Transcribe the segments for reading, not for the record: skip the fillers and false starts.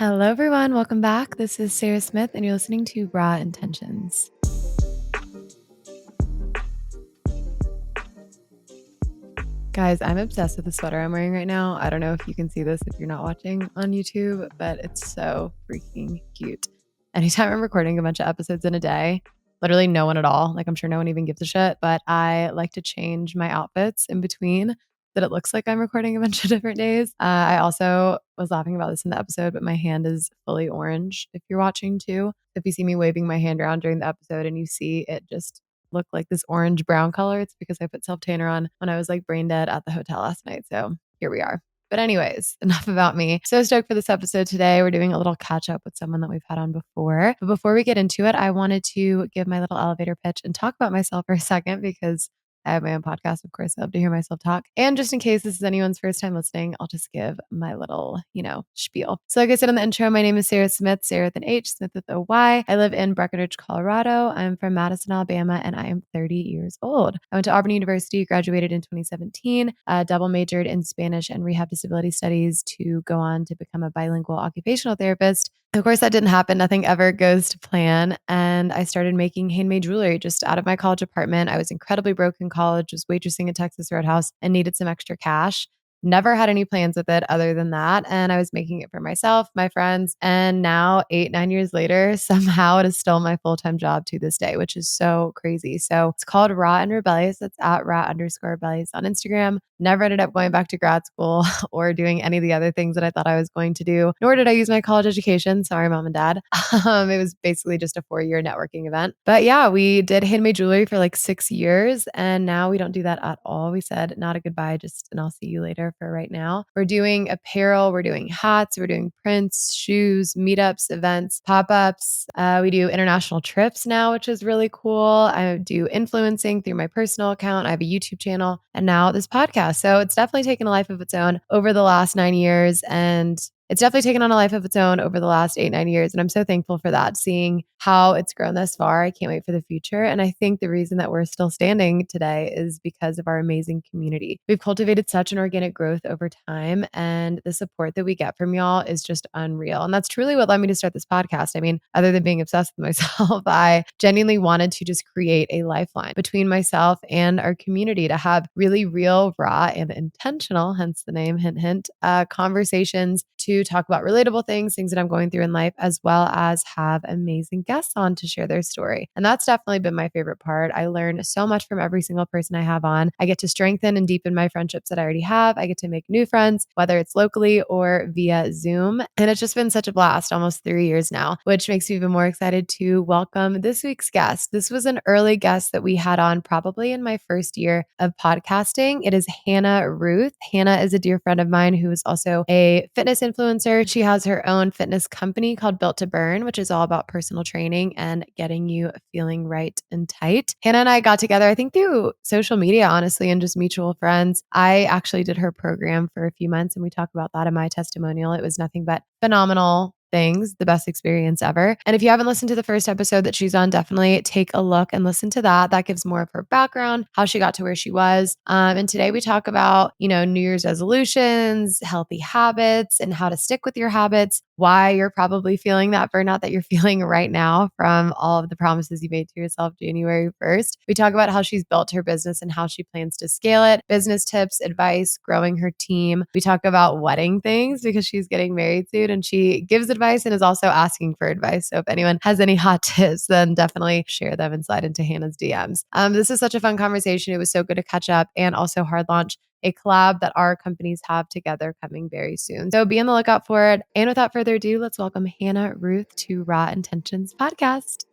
Hello, everyone. Welcome back. This is Sarah Smith, and you're listening to Raw Intentions. Guys, I'm obsessed with the sweater I'm wearing right now. I don't know if you can see this if you're not watching on YouTube, but it's so freaking cute. Anytime I'm recording a bunch of episodes in a day, literally no one at all, like I'm sure no one even gives a shit, but I like to change my outfits in between that it looks like I'm recording a bunch of different days. I also was laughing about this in the episode, but my hand is fully orange if you're watching too. If you see me waving my hand around during the episode and you see it just look like this orange brown color, it's because I put self tanner on when I was like brain dead at the hotel last night. So here we are. But anyways, enough about me. So stoked for this episode today. We're doing a little catch up with someone that we've had on before. But before we get into it, I wanted to give my little elevator pitch and talk about myself for a second because I have my own podcast. Of course, I love to hear myself talk. And just in case this is anyone's first time listening, I'll just give my little, spiel. So like I said in the intro, my name is Sarah Smith, Sarah with an H, Smith with a Y. I live in Breckenridge, Colorado. I'm from Madison, Alabama, and I am 30 years old. I went to Auburn University, graduated in 2017, double majored in Spanish and rehab disability studies to go on to become a bilingual occupational therapist. Of course, that didn't happen. Nothing ever goes to plan. And I started making handmade jewelry just out of my college apartment. I was incredibly broke in college, was waitressing at Texas Roadhouse and needed some extra cash. Never had any plans with it other than that. And I was making it for myself, my friends. And now, 8-9 years later, somehow it is still my full-time job to this day, which is so crazy. So it's called Raw and Rebellious. That's at raw_rebellious on Instagram. Never ended up going back to grad school or doing any of the other things that I thought I was going to do, nor did I use my college education. Sorry, mom and dad. It was basically just a 4-year networking event. But yeah, we did handmade jewelry for like 6 years. And now we don't do that at all. We said, not a goodbye, just and I'll see you later for right now. We're doing apparel, we're doing hats, we're doing prints, shoes, meetups, events, pop-ups. We do international trips now, which is really cool. I do influencing through my personal account. I have a YouTube channel and now this podcast. So it's definitely taken a life of its own over the last 9 years. And it's definitely taken on a life of its own over the last 8-9 years. And I'm so thankful for that, seeing how it's grown thus far. I can't wait for the future. And I think the reason that we're still standing today is because of our amazing community. We've cultivated such an organic growth over time, and the support that we get from y'all is just unreal. And that's truly what led me to start this podcast. I mean, other than being obsessed with myself, I genuinely wanted to just create a lifeline between myself and our community to have really real, raw, and intentional, hence the name, hint, hint, conversations to talk about relatable things that I'm going through in life, as well as have amazing guests on to share their story. And that's definitely been my favorite part. I learn so much from every single person I have on. I get to strengthen and deepen my friendships that I already have. I get to make new friends, whether it's locally or via Zoom. And it's just been such a blast, almost 3 years now, which makes me even more excited to welcome this week's guest. This was an early guest that we had on probably in my first year of podcasting. It is Hannah Ruth. Hannah is a dear friend of mine who is also a fitness influencer. She has her own fitness company called Built to Burn, which is all about personal training and getting you feeling right and tight. Hannah and I got together, I think through social media, honestly, and just mutual friends. I actually did her program for a few months, and we talk about that in my testimonial. It was nothing but phenomenal things, the best experience ever. And if you haven't listened to the first episode that she's on, definitely take a look and listen to that. That gives more of her background, how she got to where she was. And today we talk about, New Year's resolutions, healthy habits, and how to stick with your habits, why you're probably feeling that burnout that you're feeling right now from all of the promises you made to yourself January 1st. We talk about how she's built her business and how she plans to scale it, business tips, advice, growing her team. We talk about wedding things because she's getting married soon and she gives advice and is also asking for advice. So if anyone has any hot tips, then definitely share them and slide into Hannah's DMs. This is such a fun conversation. It was so good to catch up and also hard launch a collab that our companies have together coming very soon. So be on the lookout for it. And without further ado, let's welcome Hannah Ruth to Raw Intentions podcast.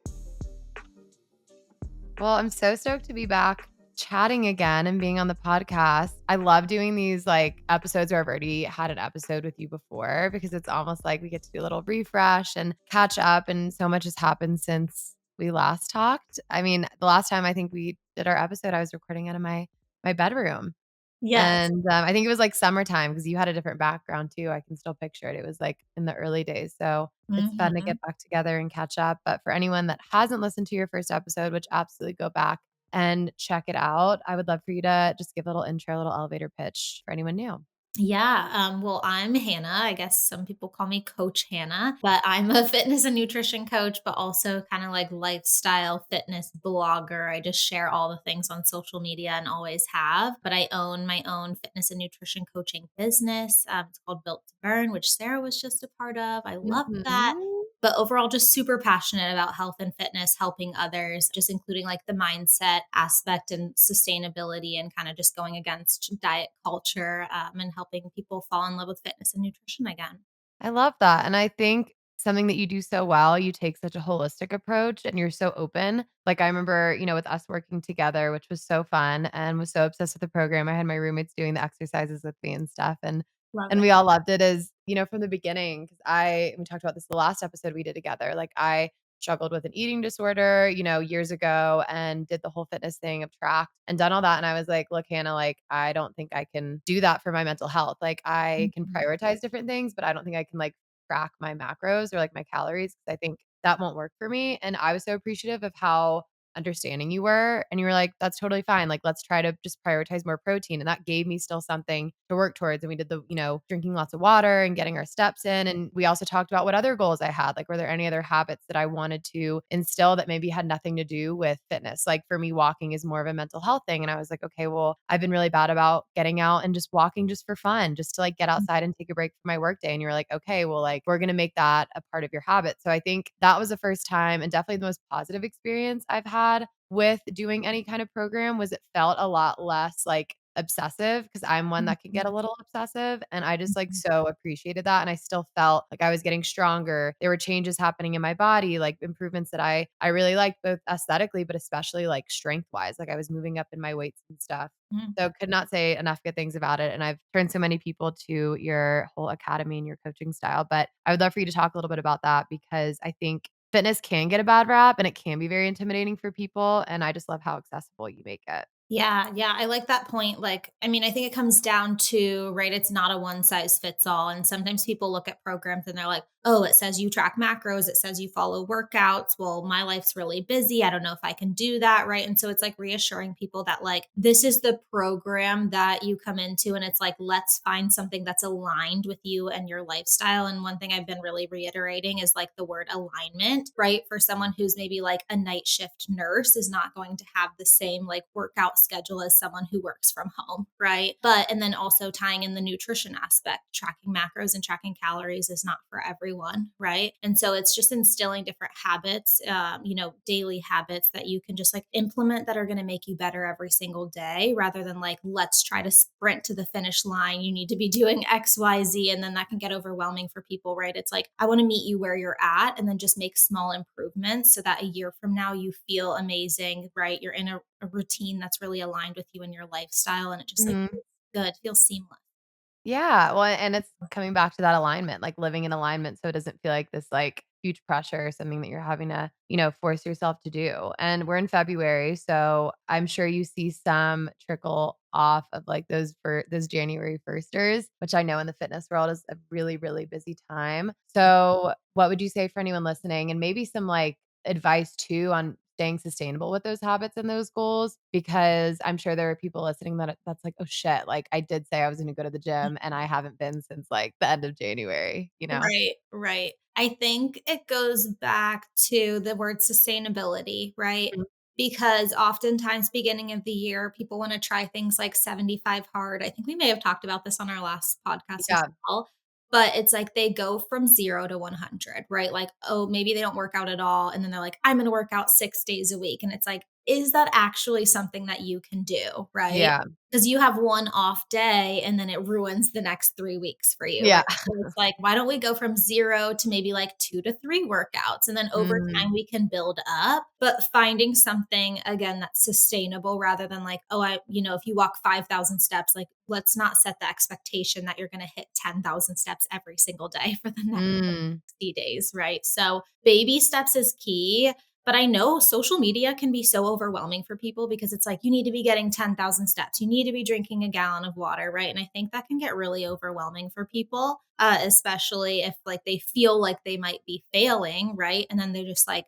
Well, I'm so stoked to be back chatting again and being on the podcast. I love doing these episodes where I've already had an episode with you before because it's almost like we get to do a little refresh and catch up, and so much has happened since we last talked. I mean, the last time I think we did our episode, I was recording out of my bedroom. Yes. And I think it was like summertime because you had a different background too. I can still picture it. It was like in the early days. So it's fun to get back together and catch up. But for anyone that hasn't listened to your first episode, which absolutely go back and check it out, I would love for you to just give a little intro, a little elevator pitch for anyone new. Well, I'm Hannah. I guess some people call me Coach Hannah, but I'm a fitness and nutrition coach, but also kind of like lifestyle fitness blogger. I just share all the things on social media and always have. But I own my own fitness and nutrition coaching business. It's called Built to Burn, which Sarah was just a part of. I love that. Mhm. But overall, just super passionate about health and fitness, helping others, just including like the mindset aspect and sustainability, and kind of just going against diet culture, and helping people fall in love with fitness and nutrition again. I love that, and I think something that you do so well, you take such a holistic approach and you're so open. Like, I remember, with us working together, which was so fun and was so obsessed with the program. I had my roommates doing the exercises with me and stuff, and Love and it. we all loved it as, from the beginning. Because we talked about this the last episode we did together. Like, I struggled with an eating disorder, years ago and did the whole fitness thing of tracked and done all that. And I was like, look, Hannah, like, I don't think I can do that for my mental health. Like, I can Mhm. prioritize different things, but I don't think I can like track my macros or like my calories, 'cause I think that won't work for me. And I was so appreciative of how understanding you were. And you were like, that's totally fine. Like, let's try to just prioritize more protein. And that gave me still something to work towards. And we did the, drinking lots of water and getting our steps in. And we also talked about what other goals I had. Like, were there any other habits that I wanted to instill that maybe had nothing to do with fitness? Like, for me, walking is more of a mental health thing. And I was like, okay, well, I've been really bad about getting out and just walking just for fun, just to like get outside and take a break from my workday. And you were like, okay, well, like, we're going to make that a part of your habit. So I think that was the first time and definitely the most positive experience I've had with doing any kind of program. Was it felt a lot less like obsessive, because I'm one that can get Mhm. a little obsessive, and I just like Mhm. so appreciated that. And I still felt like I was getting stronger. There were changes happening in my body, like improvements that I really liked, both aesthetically but especially like strength wise. Like, I was moving up in my weights and stuff. Mhm. So could not say enough good things about it. And I've turned so many people to your whole academy and your coaching style. But I would love for you to talk a little bit about that, because I think fitness can get a bad rap and it can be very intimidating for people. And I just love how accessible you make it. Yeah, I like that point. Like, I mean, I think it comes down to, right, it's not a one size fits all. And sometimes people look at programs and they're like, oh, it says you track macros, it says you follow workouts. Well, my life's really busy. I don't know if I can do that. Right. And so it's like reassuring people that, like, this is the program that you come into. And it's like, let's find something that's aligned with you and your lifestyle. And one thing I've been really reiterating is like the word alignment, right? For someone who's maybe like a night shift nurse is not going to have the same like workout schedule as someone who works from home, right? But, and then also tying in the nutrition aspect, tracking macros and tracking calories is not for everyone, right? And so it's just instilling different habits, daily habits that you can just like implement that are going to make you better every single day, rather than like, let's try to sprint to the finish line. You need to be doing XYZ. And then that can get overwhelming for people, right? It's like, I want to meet you where you're at and then just make small improvements so that a year from now you feel amazing, right? You're in a routine that's really aligned with you and your lifestyle. And it just like Mhm. feels good, feels seamless. Yeah, well, and it's coming back to that alignment, like living in alignment so it doesn't feel like this like huge pressure or something that you're having to, force yourself to do. And we're in February, so I'm sure you see some trickle off of like those January firsters, which I know in the fitness world is a really, really busy time. So what would you say for anyone listening, and maybe some like advice too on staying sustainable with those habits and those goals? Because I'm sure there are people listening that's like, "Oh shit, like I did say I was gonna go to the gym and I haven't been since like the end of January," you know? Right, right. I think it goes back to the word sustainability, right? Mhm. Because oftentimes, beginning of the year, people want to try things like 75 hard. I think we may have talked about this on our last podcast as Yeah. well. But it's like they go from 0 to 100, right? Like, oh, maybe they don't work out at all. And then they're like, I'm going to work out 6 days a week. And it's like, is that actually something that you can do? Right? Yeah. Because you have one off day and then it ruins the next 3 weeks for you, right? Yeah. So it's like, why don't we go from 0 to maybe like 2 to 3 workouts? And then over Mm. time, we can build up, but finding something again that's sustainable rather than like, oh, if you walk 5,000 steps, like, let's not set the expectation that you're going to hit 10,000 steps every single day for the next Mm. 60 days, right? So baby steps is key. But I know social media can be so overwhelming for people because it's like, you need to be getting 10,000 steps. You need to be drinking a gallon of water, right? And I think that can get really overwhelming for people, especially if like they feel like they might be failing, right? And then they're just like,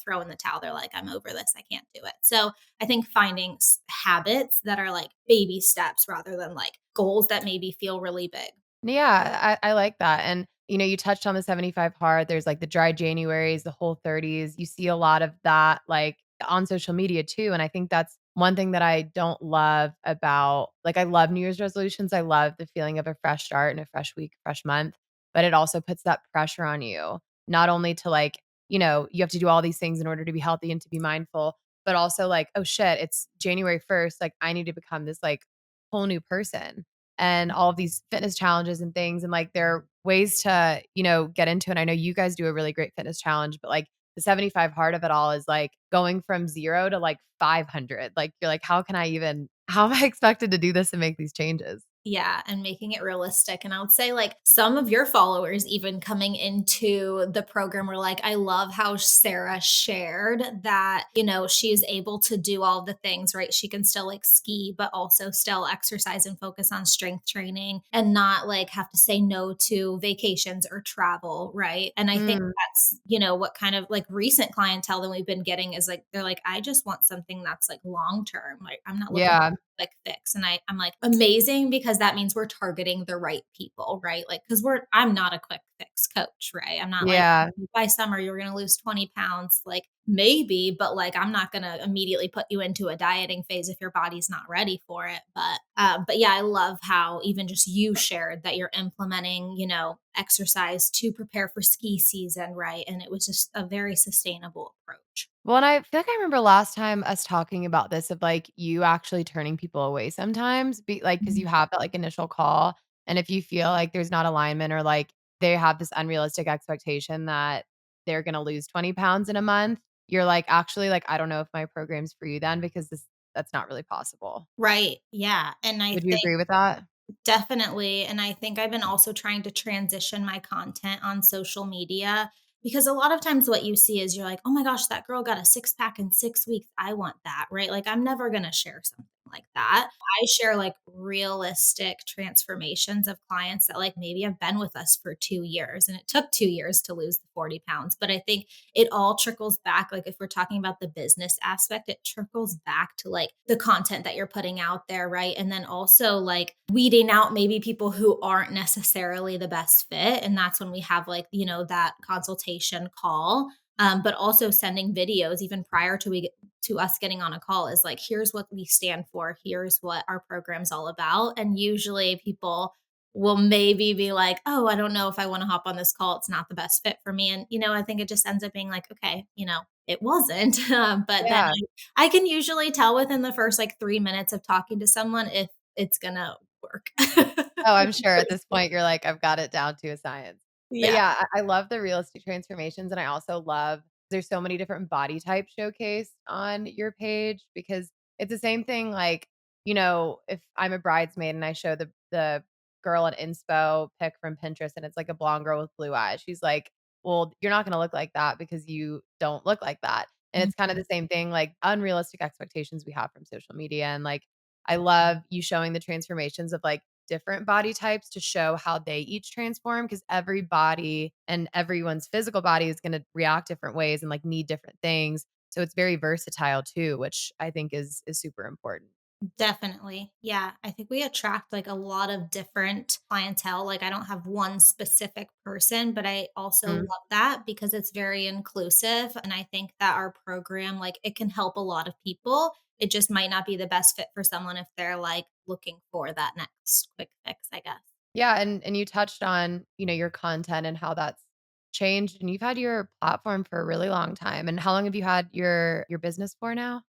throw in the towel. They're like, I'm over this. I can't do it. So I think finding habits that are like baby steps rather than like goals that maybe feel really big. Yeah, I like that. And, you touched on the 75 hard. There's like the dry Januaries, the whole 30s. You see a lot of that like on social media too. And I think that's one thing that I don't love about like I love New Year's resolutions. I love the feeling of a fresh start and a fresh week, fresh month, but it also puts that pressure on you, not only to like, you have to do all these things in order to be healthy and to be mindful, but also like, oh shit, it's January 1st. Like I need to become this like whole new person and all of these fitness challenges and things. And like there are ways to, get into it. I know you guys do a really great fitness challenge, but like the 75 hard of it all is like going from 0 to like 500. Like you're like, how am I expected to do this and make these changes? Yeah, and making it realistic. And I would say, like, some of your followers, even coming into the program, were like, I love how Sarah shared that, she is able to do all the things, right? She can still like ski, but also still exercise and focus on strength training and not like have to say no to vacations or travel, right? And I think Mm, that's, what kind of like recent clientele that we've been getting is like, they're like, I just want something that's like long term. Like, I'm not looking yeah. quick fix. And I'm like, amazing, because that means we're targeting the right people, right? Like, because I'm not a quick fix coach, right? I'm not like, Yeah. by summer, you're going to lose 20 pounds. Like, maybe, but like, I'm not going to immediately put you into a dieting phase if your body's not ready for it. But yeah, I love how even just you shared that you're implementing, exercise to prepare for ski season, right? And it was just a very sustainable approach. Well, and I feel like I remember last time us talking about this of like you actually turning people away sometimes, be like because you Mhm. have that like initial call, and if you feel like there's not alignment or like they have this unrealistic expectation that they're gonna lose 20 pounds in a month, you're like, actually, like I don't know if my program's for you then because that's not really possible. Right. Yeah. And I Would you think agree with that? definitely, and I think I've been also trying to transition my content on social media, because a lot of times what you see is you're like, "Oh my gosh, that girl got a six pack in 6 weeks. I want that." Right? Like, I'm never gonna share something like that. I share, like, realistic transformations of clients that, like, maybe have been with us for 2 years, and it took 2 years to lose the 40 pounds, but I think it all trickles back, like, if we're talking about the business aspect, it trickles back to, like, the content that you're putting out there, right? And then also, like, weeding out maybe people who aren't necessarily the best fit, and that's when we have, like, that consultation call. But also sending videos even prior to us getting on a call is like, here's what we stand for, here's what our program's all about. And usually people will maybe be like, oh, I don't know if I want to hop on this call, it's not the best fit for me. And I think it just ends up being like, okay, it wasn't. But then Yeah. I can usually tell within the first like 3 minutes of talking to someone if it's gonna work. Oh, I'm sure at this point you're like, I've got it down to a science. But Yeah. yeah, I love the realistic transformations. And I also love there's so many different body types showcased on your page because it's the same thing. Like, if I'm a bridesmaid and I show the girl at inspo pic from Pinterest and it's like a blonde girl with blue eyes, she's like, well, you're not gonna look like that because you don't look like that. And it's kind of Mhm. the same thing, like unrealistic expectations we have from social media. And like I love you showing the transformations of like different body types to show how they each transform because every body and everyone's physical body is going to react different ways and like need different things. So it's very versatile too, which I think is super important. Definitely. Yeah. I think we attract like a lot of different clientele. Like, I don't have one specific person, but I also Mm. love that because it's very inclusive. And I think that our program, like, it can help a lot of people. It just might not be the best fit for someone if they're like looking for that next quick fix, I guess. Yeah, and you touched on, your content and how that's changed and you've had your platform for a really long time. And how long have you had your business for now?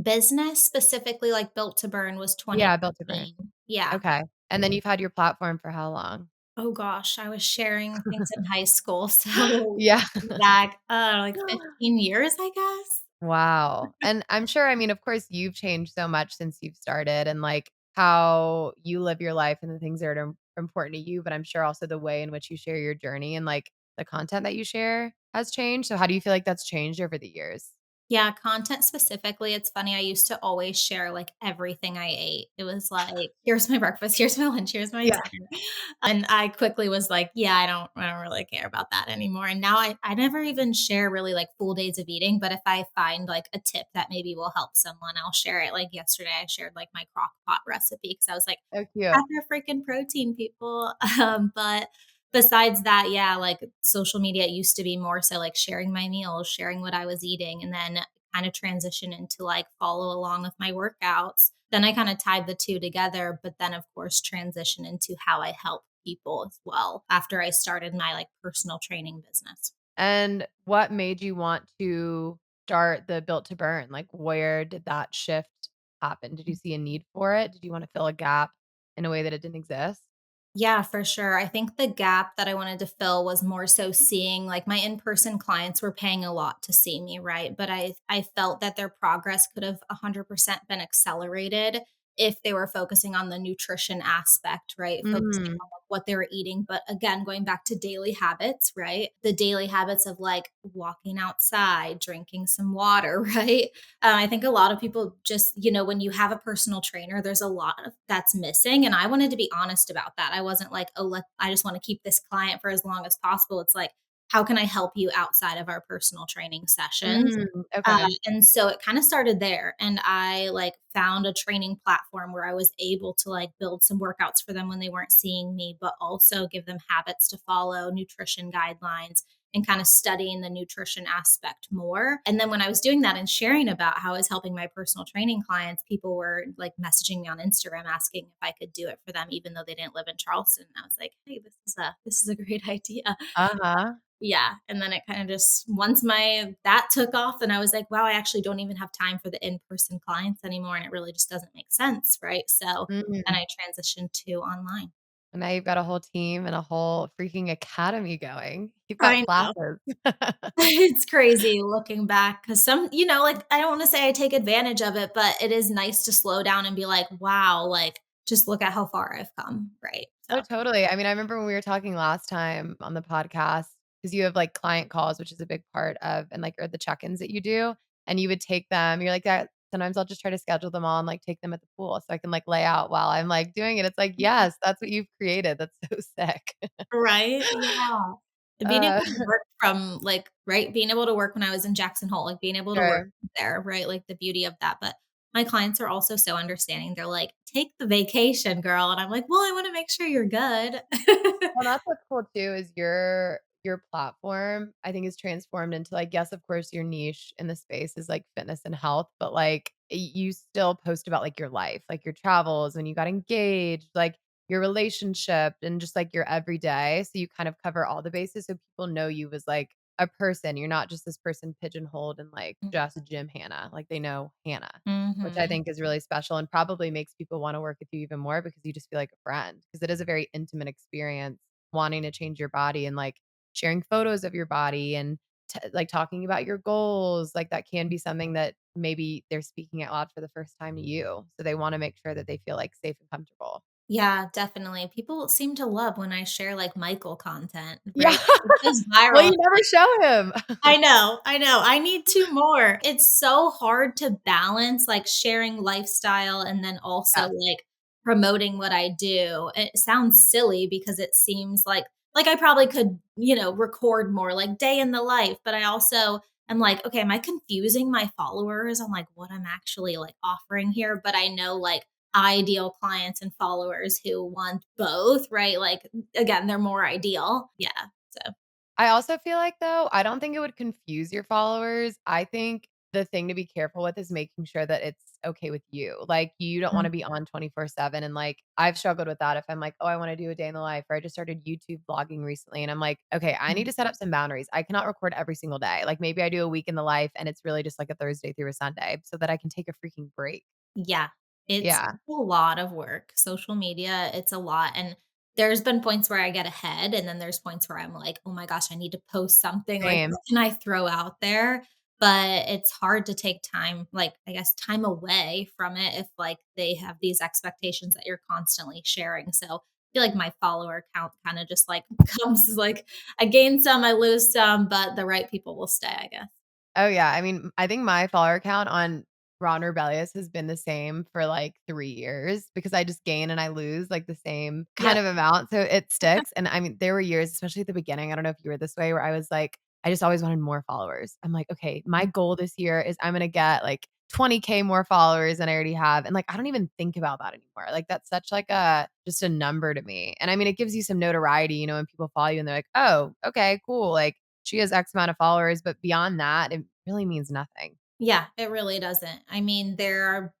Business specifically, like Built to Burn, was Yeah, built to burn. 2019. Yeah. Okay. And then you've had your platform for how long? Oh gosh, I was sharing things in high school, so Yeah. back, like 15 years, I guess? Wow. And I'm sure, I mean, of course, you've changed so much since you've started and like how you live your life and the things that are important to you. But I'm sure also the way in which you share your journey and like the content that you share has changed. So, how do you feel like that's changed over the years? Yeah, content specifically, it's funny, I used to always share, like, everything I ate. It was like, "Here's my breakfast, here's my lunch, here's my Yeah. dinner." And I quickly was like, "Yeah, I don't really care about that anymore." And now I never even share really, like, full days of eating, but if I find, like, a tip that maybe will help someone, I'll share it. Like, yesterday, I shared, like, my crock pot recipe because I was like, So cute. "Have your freaking protein, people." But besides that, yeah, like social media used to be more so like sharing my meals, sharing what I was eating, and then kind of transition into like follow along with my workouts. Then I kind of tied the two together, but then of course transition into how I help people as well after I started my like personal training business. And what made you want to start the Built to Burn? Like, where did that shift happen? Did you see a need for it? Did you wanna fill a gap in a way that it didn't exist? Yeah, for sure. I think the gap that I wanted to fill was more so seeing like my in-person clients were paying a lot to see me, right? But I felt that their progress could have 100% been accelerated if they were focusing on the nutrition aspect, right? Focusing Mm. on like, what they were eating, but again, going back to daily habits, right? The daily habits of like walking outside, drinking some water, right? I think a lot of people just, when you have a personal trainer, there's a lot of that's missing. And I wanted to be honest about that. I wasn't like, oh, I just want to keep this client for as long as possible. It's like, how can I help you outside of our personal training sessions? Mm, okay. And so it kind of started there. And I like found a training platform where I was able to like build some workouts for them when they weren't seeing me, but also give them habits to follow, nutrition guidelines, and kind of studying the nutrition aspect more. And then when I was doing that and sharing about how I was helping my personal training clients, people were like messaging me on Instagram asking if I could do it for them, even though they didn't live in Charleston. And I was like, hey, this is a great idea. Uh-huh. Yeah. And then it kind of just once my that took off, and I was like, wow, I actually don't even have time for the in-person clients anymore. And it really just doesn't make sense. Right. So then Mm. I transitioned to online. And now you've got a whole team and a whole freaking academy going. You've got I know. classes. It's crazy looking back because like, I don't wanna say I take advantage of it, but it is nice to slow down and be like, "Wow," like, just look at how far I've come, right? Oh, So totally. I mean, I remember when we were talking last time on the podcast, because you have, like, client calls, which is a big part of and, like, or the check-ins that you do, and you would take them you're like, "Yeah, sometimes I'll just try to schedule them all and, like, take them at the pool so I can, like, lay out while I'm, like, doing it." It's like, yes, that's what you've created. That's so sick. right? Yeah. And being able Uh, to work from, like right, being able to work when I was in Jackson Hole, like, being able to work sure. there, right? Like, the beauty of that, but my clients are also so understanding. They're like, "Take the vacation, girl," and I'm like, "Well, I wanna make sure you're good." Well, that's what's cool too is your platform, I think, is transformed into like, yes, of course, your niche in the space is like fitness and health, but like you still post about like your life, like your travels, when you got engaged, like your relationship and just like your everyday. So you kind of cover all the bases so people know you as like a person. You're not just this person pigeonholed and like just Jim Hannah. Like they know Hannah, which I Mhm. think is really special and probably makes people want to work with you even more because you just feel like a friend. Because it is a very intimate experience wanting to change your body and like sharing photos of your body and like talking about your goals. Like that can be something that maybe they're speaking out loud for the first time to you. So they want to make sure that they feel like safe and comfortable. Yeah, definitely. People seem to love when I share, like, Michael content, Yeah. right? It goes Well, viral. you never show him. I know, I know. I need 2 more. It's so hard to balance, like, sharing lifestyle and then also, Yes. like, promoting what I do. It sounds silly because it seems like I probably could, record more, like, day in the life, but I also am like, "Okay, am I confusing my followers on, like, what I'm actually, like, offering here?" But I know, like, ideal clients and followers who want both, right? Like, again, they're more ideal. Yeah, so I also feel like though, I don't think it would confuse your followers. I think the thing to be careful with is making sure that it's okay with you. Like you don't want to be on 24/7 and like I've struggled with that if I'm like, "Oh, I want to do a day in the life," or I just started YouTube vlogging recently and I'm like, "Okay, I need Mhm. to set up some boundaries. I cannot record every single day. Like maybe I do a week in the life and it's really just like a Thursday through a Sunday so that I can take a freaking break." Yeah, it's Yeah, a lot of work. Social media, it's a lot, and there's been points where I get ahead, and then there's points where I'm like, "Oh my gosh, I need to post something, like, same. what can I throw out there?" But it's hard to take time, like, I guess, time away from it if, like, they have these expectations that you're constantly sharing, so I feel like my follower count kinda just, like, comes like, I gain some, I lose some, but the right people will stay, I guess. Oh, yeah. I mean, I think my follower count on Raw and Rebellious has been the same for, like, 3 years because I just gain and I lose, like, the same kind Yep. of amount, so it sticks, and I mean, there were years, especially at the beginning, I don't know if you were this way, where I was like, I just always wanted more followers. I'm like, "Okay, my goal this year is I'm gonna get, like, 20K more followers than I already have," and, like, I don't even think about that anymore. Like, that's such, like, a just a number to me, and I mean, it gives you some notoriety, when people follow you and they're like, "Oh, okay, cool, like, she has X amount of followers," but beyond that, it really means nothing. Yeah, it really doesn't. I mean, there are,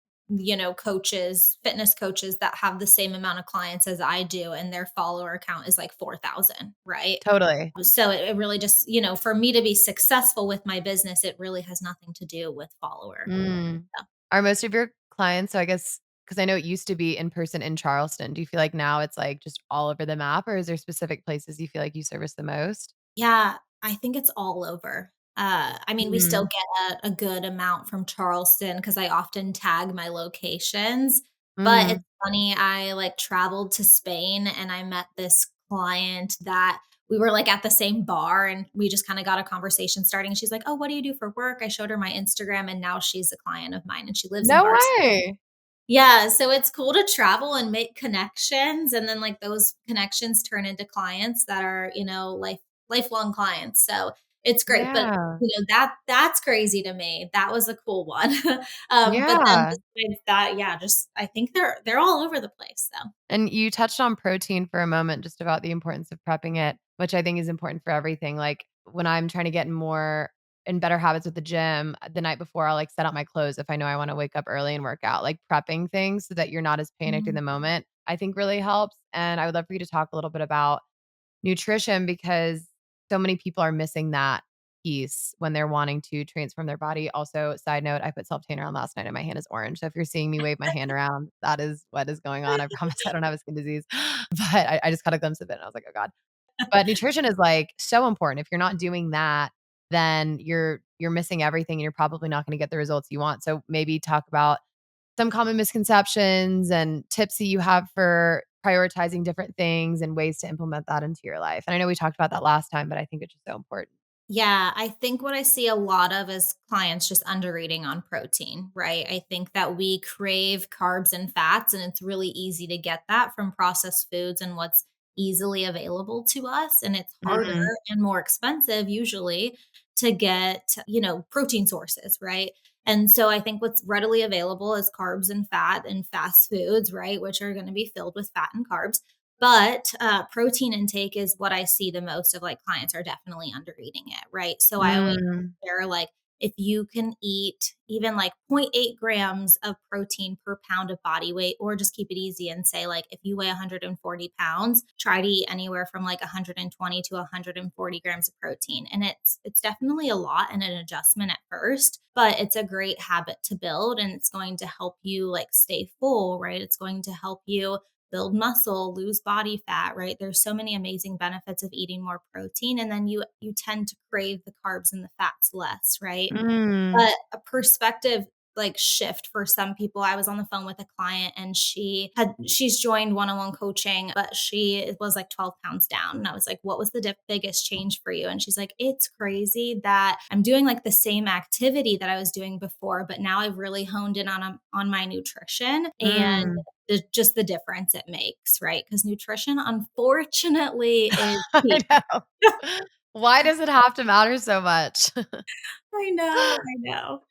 coaches, fitness coaches that have the same amount of clients as I do, and their follower count is like 4,000, right? Totally. So it really just, for me to be successful with my business, it really has nothing to do with follower. Mm. Yeah. Are most of your clients so I guess because I know it used to be in person in Charleston, do you feel like now it's, like, just all over the map, or is there specific places you feel like you service the most? Yeah, I think it's all over. I mean, we still Mm. get a good amount from Charleston because I often tag my locations, but it's Mhm. funny, I, like, traveled to Spain and I met this client that we were, like, at the same bar and we just kinda got a conversation starting. She's like, "Oh, what do you do for work?" I showed her my Instagram and now she's a client of mine and she lives in No Barcelona. way. Yeah, so it's cool to travel and make connections, and then, like, those connections turn into clients that are, lifelong clients, so it's great, but, Yeah. that's crazy to me. That was a cool one. But then Yeah. besides that, yeah, just I think they're all over the place, so. And you touched on protein for a moment, just about the importance of prepping it, which I think is important for everything. Like when I'm trying to get in more in better habits with the gym, the night before I'll like set out my clothes if I know I want to wake up early and work out, like prepping things so that you're not as panicked in Mhm. the moment, I think really helps. And I would love for you to talk a little bit about nutrition because so many people are missing that piece when they're wanting to transform their body. Also, side note, I put self tanner on last night and my hand is orange. So if you're seeing me wave my hand around, that is what is going on. I promise I don't have a skin disease, but I just caught a glimpse of it and I was like, oh God. But nutrition is like so important. If you're not doing that, then you're missing everything and you're probably not going to get the results you want. So maybe talk about some common misconceptions and tips that you have for prioritizing different things and ways to implement that into your life. And I know we talked about that last time, but I think it's just so important. Yeah, I think what I see a lot of is clients just undereating on protein, right? I think that we crave carbs and fats, and it's really easy to get that from processed foods and what's easily available to us. And it's harder Mhm. and more expensive usually to get, protein sources, right? And so I think what's readily available is carbs and fat and fast foods, right? Which are going to be filled with fat and carbs. But, protein intake is what I see the most of, like, clients are definitely under eating it, right? So I always Mm. share, like, if you can eat even, like, 0.8 grams of protein per pound of body weight, or just keep it easy and say, like, if you weigh 140 pounds, try to eat anywhere from, like, 120 to 140 grams of protein, and it's definitely a lot and an adjustment at first, but it's a great habit to build, and it's going to help you, like, stay full, right? It's going to help you build muscle, lose body fat, right? There's so many amazing benefits of eating more protein and then you tend to crave the carbs and the fats less, right? Mm. But a perspective, like, shift for some people. I was on the phone with a client and she's joined one-on-one coaching, but she was, like, 12 pounds down, and I was like, "What was the biggest change for you?" And she's like, "It's crazy that I'm doing, like, the same activity that I was doing before, but now I've really honed in on my nutrition and Mm. just the difference it makes," right? Because nutrition, unfortunately, is I key. know. Why does it have to matter so much? I know.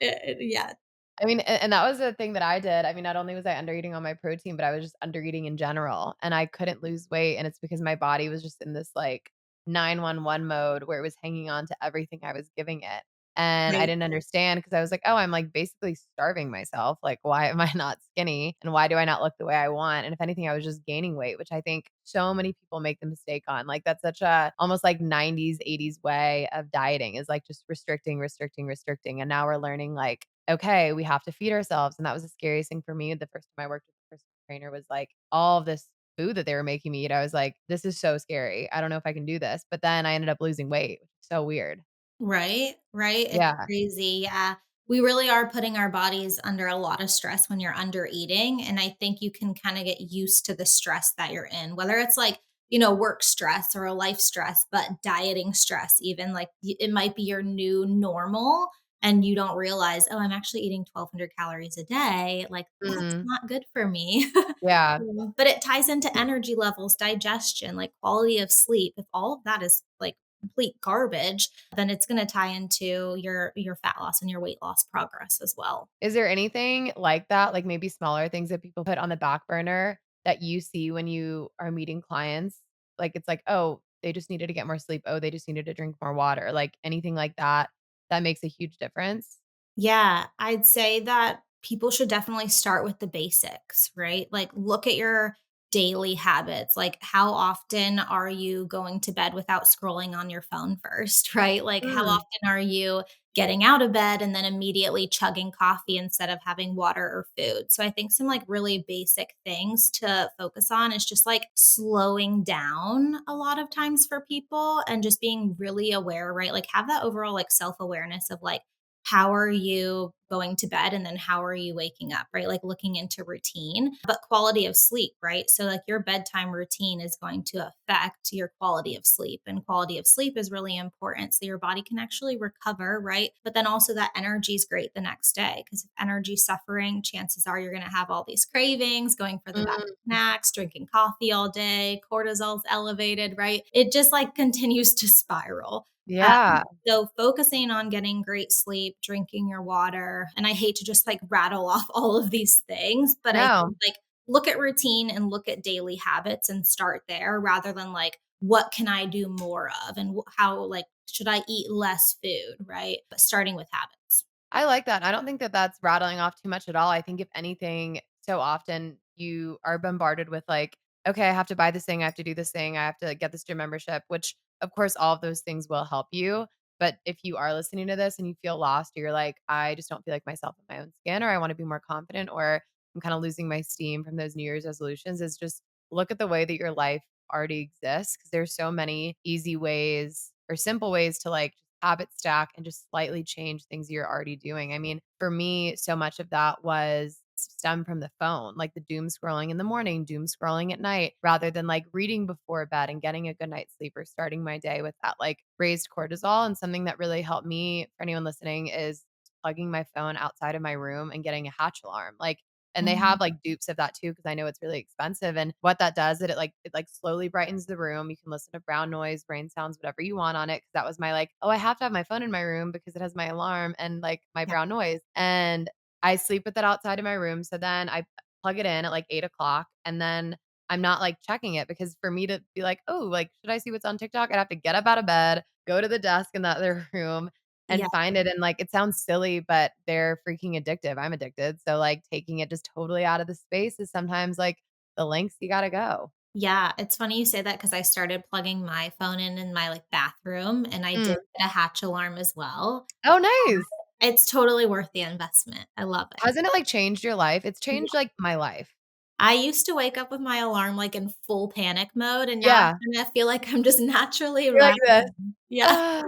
Yeah. I mean, and that was the thing that I did. I mean, not only was I under eating on my protein, but I was just under eating in general, and I couldn't lose weight, and it's because my body was just in this, like, 911 mode where it was hanging on to everything I was giving it, and I Right. didn't understand because I was like, "Oh, I'm, like, basically starving myself, like, why am I not skinny, and why do I not look the way I want?" And if anything, I was just gaining weight, which I think so many people make the mistake on, like, that's such a almost, like, 90s, 80s way of dieting is, like, just restricting, restricting, restricting, and now we're learning, like, okay, we have to feed ourselves. And that was the scariest thing for me. The first time I worked with a personal trainer was like all of this food that they were making me eat. I was like, this is so scary. I don't know if I can do this. But then I ended up losing weight, which is so weird. Right, right, it's Yeah. crazy, yeah. We really are putting our bodies under a lot of stress when you're under eating, and I think you can kinda get used to the stress that you're in, whether it's like, work stress or a life stress, but dieting stress even, like, it might be your new normal, and you don't realize, oh, I'm actually eating 1,200 calories a day. Like, that's Mhm. not good for me. Yeah. But it ties into energy levels, digestion, like quality of sleep. If all of that is like complete garbage, then it's going to tie into your fat loss and your weight loss progress as well. Is there anything like that, like maybe smaller things that people put on the back burner that you see when you are meeting clients? Like, it's like, "Oh, they just needed to get more sleep. Oh, they just needed to drink more water." Like, anything like that, that makes a huge difference? Yeah, I'd say that people should definitely start with the basics, right? Like, look at your daily habits. Like, how often are you going to bed without scrolling on your phone first, right? Like, how Mm. often are you getting out of bed and then immediately chugging coffee instead of having water or food? So, I think some like really basic things to focus on is just like slowing down a lot of times for people and just being really aware, right? Like, have that overall like self awareness of like, how are you going to bed and then how are you waking up, right? Like looking into routine, but quality of sleep, right? So like your bedtime routine is going to affect your quality of sleep, and quality of sleep is really important so your body can actually recover, right? But then also that energy is great the next day, because if energy suffering, chances are you're going to have all these cravings, going for the best Mm. snacks, drinking coffee all day, cortisol's elevated, right? It just like continues to spiral. Yeah. So focusing on getting great sleep, drinking your water, and I hate to just like rattle off all of these things, but I think No. like look at routine and look at daily habits and start there rather than like what can I do more of and how like should I eat less food, right? But starting with habits. I like that. I don't think that that's rattling off too much at all. I think if anything, so often you are bombarded with like, okay, I have to buy this thing, I have to do this thing, I have to get this gym membership, which of course all of those things will help you. But if you are listening to this and you feel lost, or you're like, I just don't feel like myself in my own skin, or I want to be more confident, or I'm kind of losing my steam from those New Year's resolutions, is just look at the way that your life already exists. Cause there's so many easy ways or simple ways to like habit stack and just slightly change things you're already doing. I mean, for me, so much of that was stemmed from the phone, like the doom scrolling in the morning, doom scrolling at night, rather than like reading before bed and getting a good night's sleep or starting my day with that like raised cortisol. And something that really helped me, for anyone listening, is plugging my phone outside of my room and getting a hatch alarm. Like, and they Mhm. have like dupes of that too, because I know it's really expensive. And what that does, it like slowly brightens the room. You can listen to brown noise, rain sounds, whatever you want on it. Cause that was my like, oh, I have to have my phone in my room because it has my alarm and like my Yeah. brown noise. And I sleep with it outside of my room. So then I plug it in at like 8 o'clock, and then I'm not like checking it, because for me to be like, oh, like, should I see what's on TikTok? I'd have to get up out of bed, go to the desk in the other room and Yeah. find it. And like, it sounds silly, but they're freaking addictive. I'm addicted. So like taking it just totally out of the space is sometimes like the lengths you got to go. Yeah, it's funny you say that because I started plugging my phone in my like bathroom and I Mm. did get a hatch alarm as well. Oh, nice. It's totally worth the investment. I love it. Hasn't it like changed your life? It's changed like my life. I used to wake up with my alarm, like, in full panic mode, and now I Yeah. kinda feel like I'm just naturally You're like this. rising. Yeah. Ah,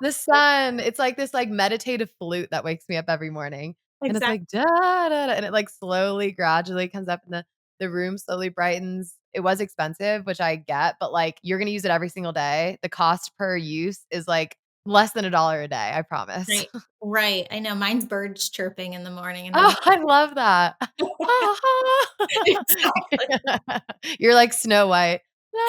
the Exactly. sun. It's like this like meditative flute that wakes me up every morning. And it's Exactly. like da da da, and it like slowly, gradually comes up, and the room slowly brightens. It was expensive, which I get, but like you're gonna use it every single day. The cost per use is like less than $1 a day, I promise. Right. Right. I know, mine's birds chirping in the morning, and Oh, I'm I love that. exactly. You're like Snow White. Yeah.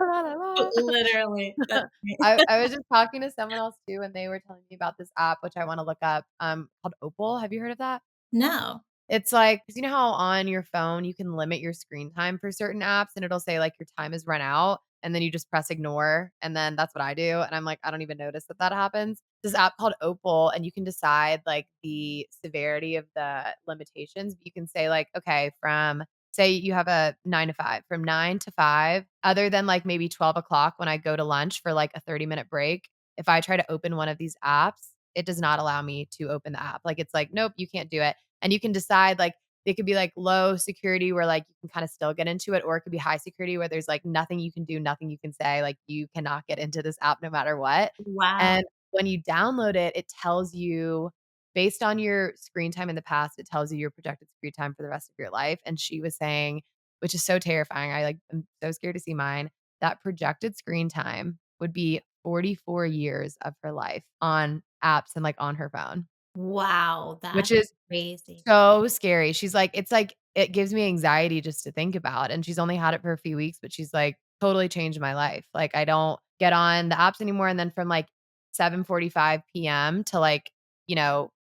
La, la, la, la. Literally. That's me. I was just talking to someone else too, and they were telling me about this app, which I wanna look up, called Opal. Have you heard of that? No. It's like, 'cause you know how on your phone you can limit your screen time for certain apps, and it'll say like your time has run out, and then you just press ignore, and then that's what I do, and I'm like, I don't even notice that that happens. This app called Opal, and you can decide like the severity of the limitations. You can say like, okay, from, say you have a 9 to 5, from 9 to 5, other than like maybe 12 o'clock when I go to lunch for like a 30-minute break, if I try to open one of these apps, it does not allow me to open the app. Like it's like, nope, you can't do it. And you can decide like it could be like low security where like you can kind of still get into it, or it could be high security where there's like nothing you can do, nothing you can say, like you cannot get into this app no matter what. Wow. And when you download it, it tells you based on your screen time in the past, it tells you your projected screen time for the rest of your life. And she was saying, which is so terrifying. I like am so scared to see mine, that projected screen time would be 44 years of her life on apps and, like, on her phone, Wow, which that's is crazy. so scary. She's like, "It's like it gives me anxiety just to think about," and she's only had it for a few weeks, but she's like, "Totally changed my life." Like, I don't get on the apps anymore, and then from, like, 7:45 PM to, like,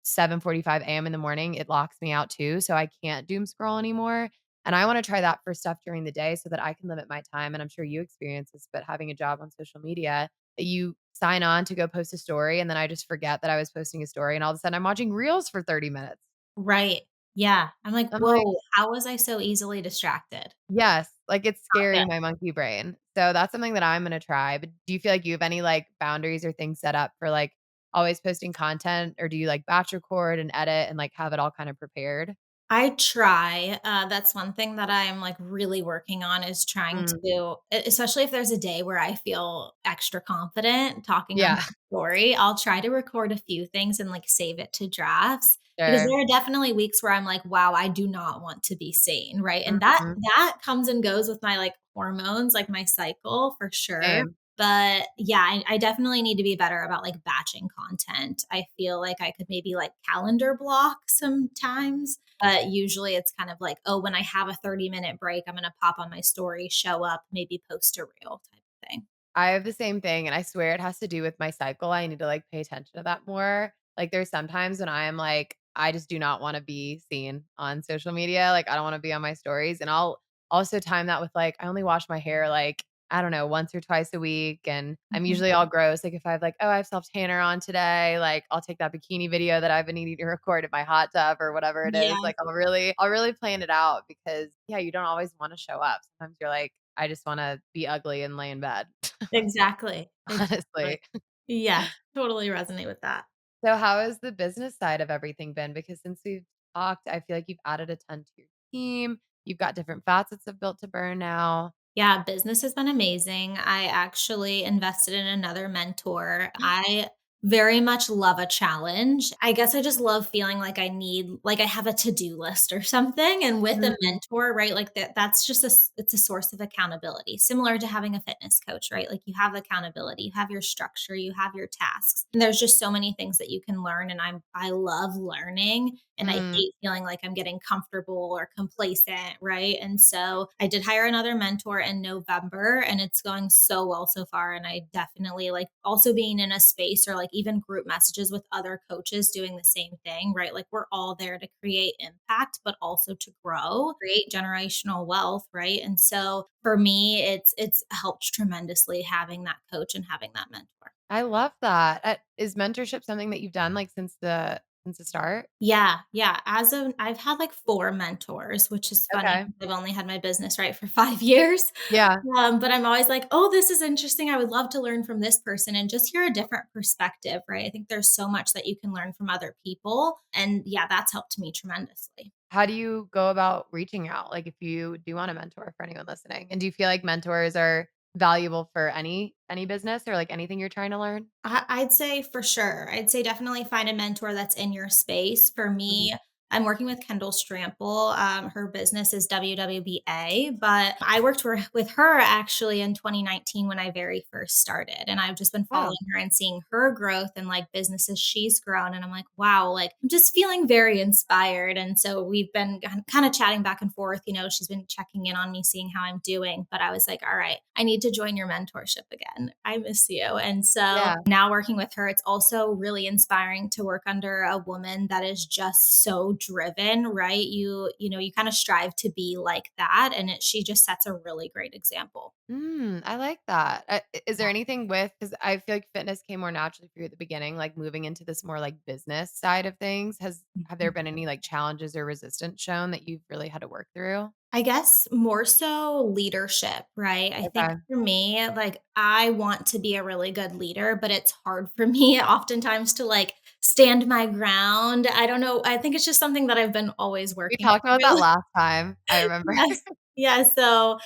7:45 AM in the morning, it locks me out too, so I can't doom scroll anymore, and I wanna try that for stuff during the day so that I can limit my time, and I'm sure you experience this, but having a job on social media, you sign on to go post a story, and then I just forget that I was posting a story, and all of a sudden I'm watching reels for 30 minutes. Right. Yeah. I'm like, I'm like, "Whoa, how was I so easily distracted?" yes, like, it's Not good. scaring my monkey brain. So that's something that I'm gonna try, but do you feel like you have any, like, boundaries or things set up for, like, always posting content, or do you, like, batch record and edit and, like, have it all kind of prepared? I try, that's one thing that I'm, like, really working on is trying Mm, to especially if there's a day where I feel extra confident talking on yeah, my story, I'll try to record a few things and, like, save it to drafts, because sure. there are definitely weeks where I'm like, "Wow, I do not want to be seen," right? And that Mhm, that comes and goes with my, like, hormones, like, my cycle for sure. same. But, yeah, I definitely need to be better about, like, batching content. I feel like I could maybe, like, calendar block sometimes, but usually it's kind of like, "Oh, when I have a 30-minute break, I'm gonna pop on my story, show up, maybe post a reel," type of thing. I have the same thing, and I swear it has to do with my cycle. I need to, like, pay attention to that more. Like, there's sometimes when I am like, I just do not wanna be seen on social media, like, I don't wanna be on my stories, and I'll also time that with, like, I only wash my hair, like, I don't know, once or twice a week, and I'm Mhm. usually all gross. Like, if I have like, "Oh, I have self-tanner on today," like, I'll take that bikini video that I've been needing to record in my hot tub or whatever it is. Yeah, Like, I'll really plan it out because, yeah, you don't always wanna show up. Sometimes you're like, "I just wanna be ugly and lay in bed." exactly, exactly. Honestly. Yeah, totally resonate with that. So how has the business side of everything been? Because since we've talked, I feel like you've added a ton to your team. You've got different facets of Built to Burn now. Yeah, business has been amazing. I actually invested in another mentor. I very much love a challenge. I guess I just love feeling like I have a to-do list or something, and with a Mm, mentor, right, like that's just it's a source of accountability, similar to having a fitness coach, right? Like you have accountability, you have your structure, you have your tasks. And there's just so many things that you can learn, and I love learning, and I mm. hate feeling like I'm getting comfortable or complacent, right? And so I did hire another mentor in November, and it's going so well so far. And I definitely like also being in a space or like even group messages with other coaches doing the same thing, right? Like we're all there to create impact, but also to grow, create generational wealth, right? And so for me, it's helped tremendously having that coach and having that mentor. I love that. Is mentorship something that you've done, like, since the start? Yeah, yeah. As of I've had like 4 mentors, which is funny Okay. because I've only had my business, right, for 5 years. Yeah. But I'm always like, "Oh, this is interesting. I would love to learn from this person and just hear a different perspective," right? I think there's so much that you can learn from other people, and yeah, that's helped me tremendously. How do you go about reaching out? Like, if you do want a mentor for anyone listening, and do you feel like mentors are valuable for any business or, like, anything you're trying to learn? I'd say for sure. I'd say definitely find a mentor that's in your space. For Mhm. me, I'm working with Kendall Strample. Her business is WWBA, but I worked with her actually in 2019 when I very first started. And I've just been Oh, following her and seeing her growth and like businesses she's grown. And I'm like, wow, like I'm just feeling very inspired. And so we've been kind of chatting back and forth. She's been checking in on me, seeing how I'm doing. But I was like, all right, I need to join your mentorship again. I miss you. And so yeah. now working with her, it's also really inspiring to work under a woman that is just so driven, right? You kind of strive to be like that. And she just sets a really great example. I like that. Is there anything with, because I feel like fitness came more naturally for you at the beginning, like, moving into this more, like, business side of things, have there been any, like, challenges or resistance shown that you've really had to work through? I guess more so leadership, right? I think Okay. for me, like I want to be a really good leader, but it's hard for me oftentimes to like stand my ground. I don't know. I think it's just something that I've been always We working talked about that through. last time, I remember. Yes. Yeah, so,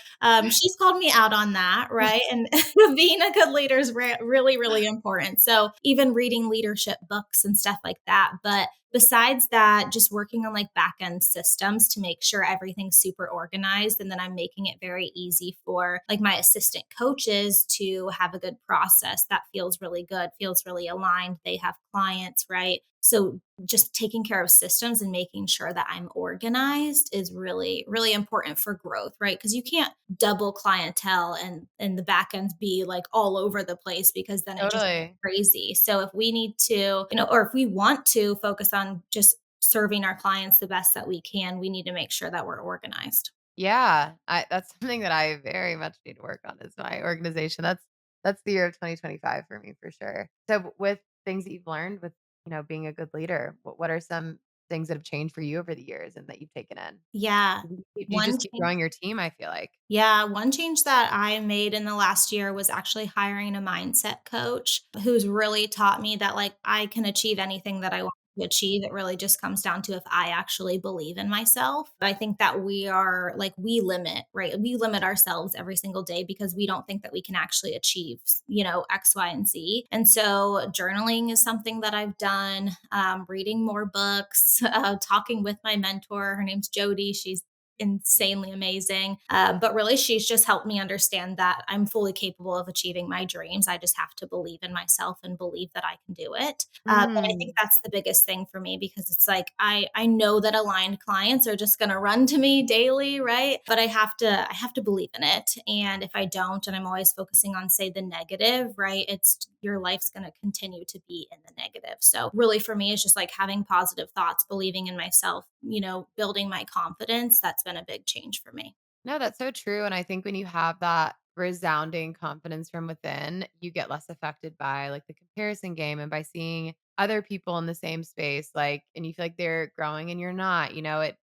she's called me out on that, right? And being a good leader is really, really important. So, even reading leadership books and stuff like that, but besides that, just working on like back end systems to make sure everything's super organized. And then I'm making it very easy for like my assistant coaches to have a good process that feels really good, feels really aligned. They have clients, right? So just taking care of systems and making sure that I'm organized is really, really important for growth, right? Because you can't double clientele and the back ends be like all over the place because then it just Totally. crazy. So if we need to, or if we want to focus on just serving our clients the best that we can, we need to make sure that we're organized. Yeah, that's something that I very much need to work on is my organization. That's the year of 2025 for me for sure. So with things that you've learned with, being a good leader, what are some things that have changed for you over the years and that you've taken in? Yeah. Do you One just keep change growing your team, I feel like? Yeah, one change that I made in the last year was actually hiring a mindset coach who's really taught me that like I can achieve anything that I want to achieve. It really just comes down to if I actually believe in myself. I think that we are like we limit, right? We limit ourselves every single day because we don't think that we can actually achieve, X, Y, and Z. And so journaling is something that I've done, reading more books, talking with my mentor. Her name's Jody. She's insanely amazing. But really, she's just helped me understand that I'm fully capable of achieving my dreams. I just have to believe in myself and believe that I can do it. But I think Mm. that's the biggest thing for me because it's like I know that aligned clients are just going to run to me daily, right? But I have to believe in it. And if I don't, and I'm always focusing on say the negative, right? It's your life's going to continue to be in the negative. So really for me it's just like having positive thoughts, believing in myself, building my confidence. That's been a big change for me. No, that's so true, and I think when you have that resounding confidence from within, you get less affected by, like, the comparison game and by seeing other people in the same space, like and you feel like they're growing and you're not,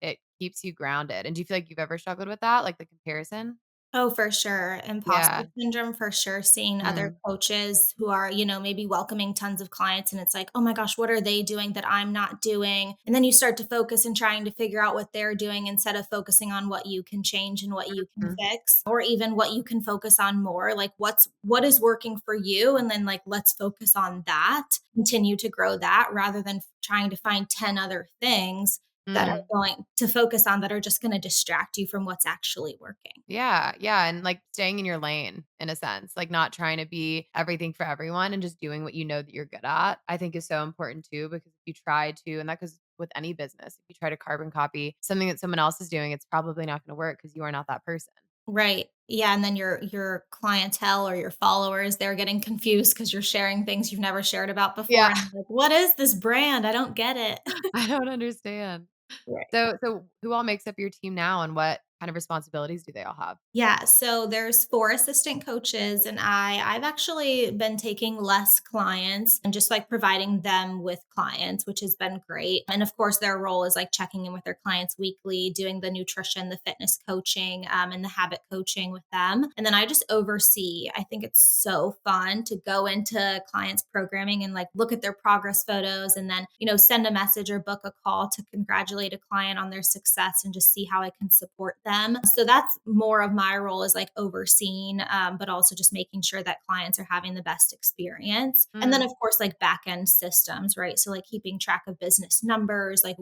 it keeps you grounded, and do you feel like you've ever struggled with that, like, the comparison? Oh, for sure. Imposter Yeah. syndrome, for sure. Seeing other Mm, coaches who are, maybe welcoming tons of clients, and it's like, oh my gosh, what are they doing that I'm not doing? And then you start to focus and trying to figure out what they're doing instead of focusing on what you can change and what you can mm, fix, or even what you can focus on more. Like what is working for you. And then like let's focus on that, continue to grow that rather than trying to find 10 other things that are mm. going to focus on that are just going to distract you from what's actually working. Yeah, yeah, and, like, staying in your lane in a sense, like, not trying to be everything for everyone and just doing what you know that you're good at, I think is so important too, because if you try to and that goes with any business, if you try to carbon copy something that someone else is doing, it's probably not gonna work because you are not that person. Right. Yeah, and then your clientele or your followers, they're getting confused because 'cause you're sharing things you've never shared about before, Yeah, and they're like, "What is this brand? I don't get it." I don't understand. Right. So who all makes up your team now, and what kind of responsibilities do they all have? Yeah, so there's 4 assistant coaches and I've actually been taking less clients and just like providing them with clients, which has been great. And of course, their role is like checking in with their clients weekly, doing the nutrition, the fitness coaching, and the habit coaching with them. And then I just oversee. I think it's so fun to go into clients' programming and like look at their progress photos and then, send a message or book a call to congratulate a client on their success and just see how I can support them. So that's more of my role is like overseeing, but also just making sure that clients are having the best experience. And then, Mm, of course, like back end systems, right? So, like keeping track of business numbers, like,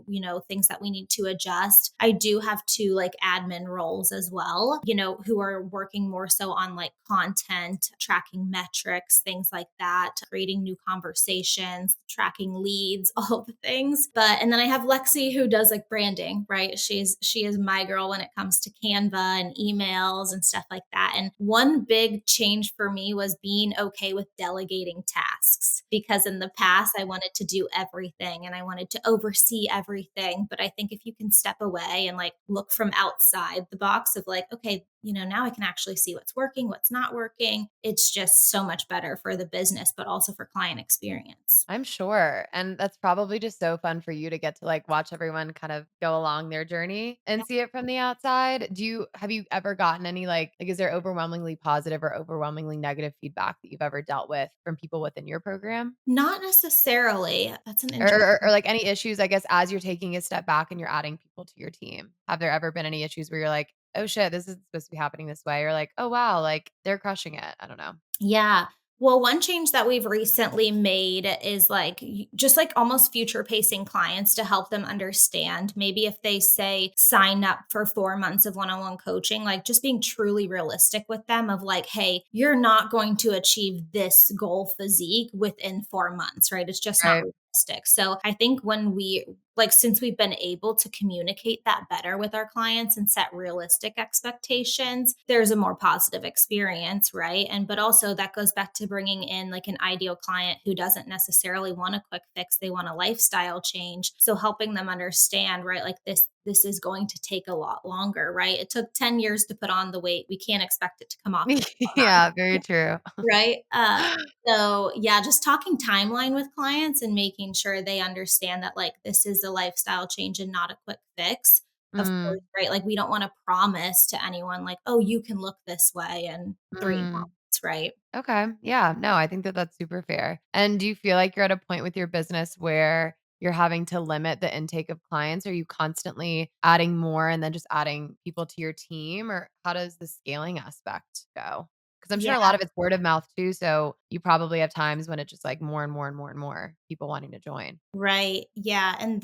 things that we need to adjust. I do have two like admin roles as well, who are working more so on like content, tracking metrics, things like that, creating new conversations, tracking leads, all the things. And then I have Lexi who does like branding, right? She is my girl when it comes to Canva and emails and stuff like that. And one big change for me was being okay with delegating tasks because in the past I wanted to do everything and I wanted to oversee everything. But I think if you can step away and like look from outside the box of like, okay, now I can actually see what's working, what's not working. It's just so much better for the business, but also for client experience. I'm sure, and that's probably just so fun for you to get to, like, watch everyone kind of go along their journey and see it from the outside. Have you ever gotten any, is there overwhelmingly positive or overwhelmingly negative feedback that you've ever dealt with from people within your program? Not necessarily. That's an Or, interesting. like, any issues, I guess, as you're taking a step back and you're adding people to your team? Have there ever been any issues where you're like, "Oh, shit, this isn't supposed to be happening this way," or like, "Oh, wow, like, they're crushing it." I don't know. Yeah. Well, one change that we've recently made is like just like almost future pacing clients to help them understand. Maybe if they say sign up for 4 months of one on one coaching, like just being truly realistic with them of like, hey, you're not going to achieve this goal physique within 4 months, right? It's just not Right. realistic. So I think when since we've been able to communicate that better with our clients and set realistic expectations, there's a more positive experience, right? And but also that goes back to bringing in like an ideal client who doesn't necessarily want a quick fix, they want a lifestyle change. So helping them understand, right, like this is going to take a lot longer, right? It took 10 years to put on the weight. We can't expect it to come off in Yeah, very true. right? So yeah, just talking timeline with clients and making sure they understand that like this is a lifestyle change and not a quick fix. Of course, Mm, right? Like we don't want to promise to anyone like, oh, you can look this way in 3 months, mm. right? Okay. Yeah. No, I think that that's super fair. And do you feel like you're at a point with your business where you're having to limit the intake of clients? Are you constantly adding more and then just adding people to your team? Or how does the scaling aspect go? Because I'm sure Yeah. a lot of it's word of mouth too. So you probably have times when it's just like more and more and more and more people wanting to join. Right. Yeah. And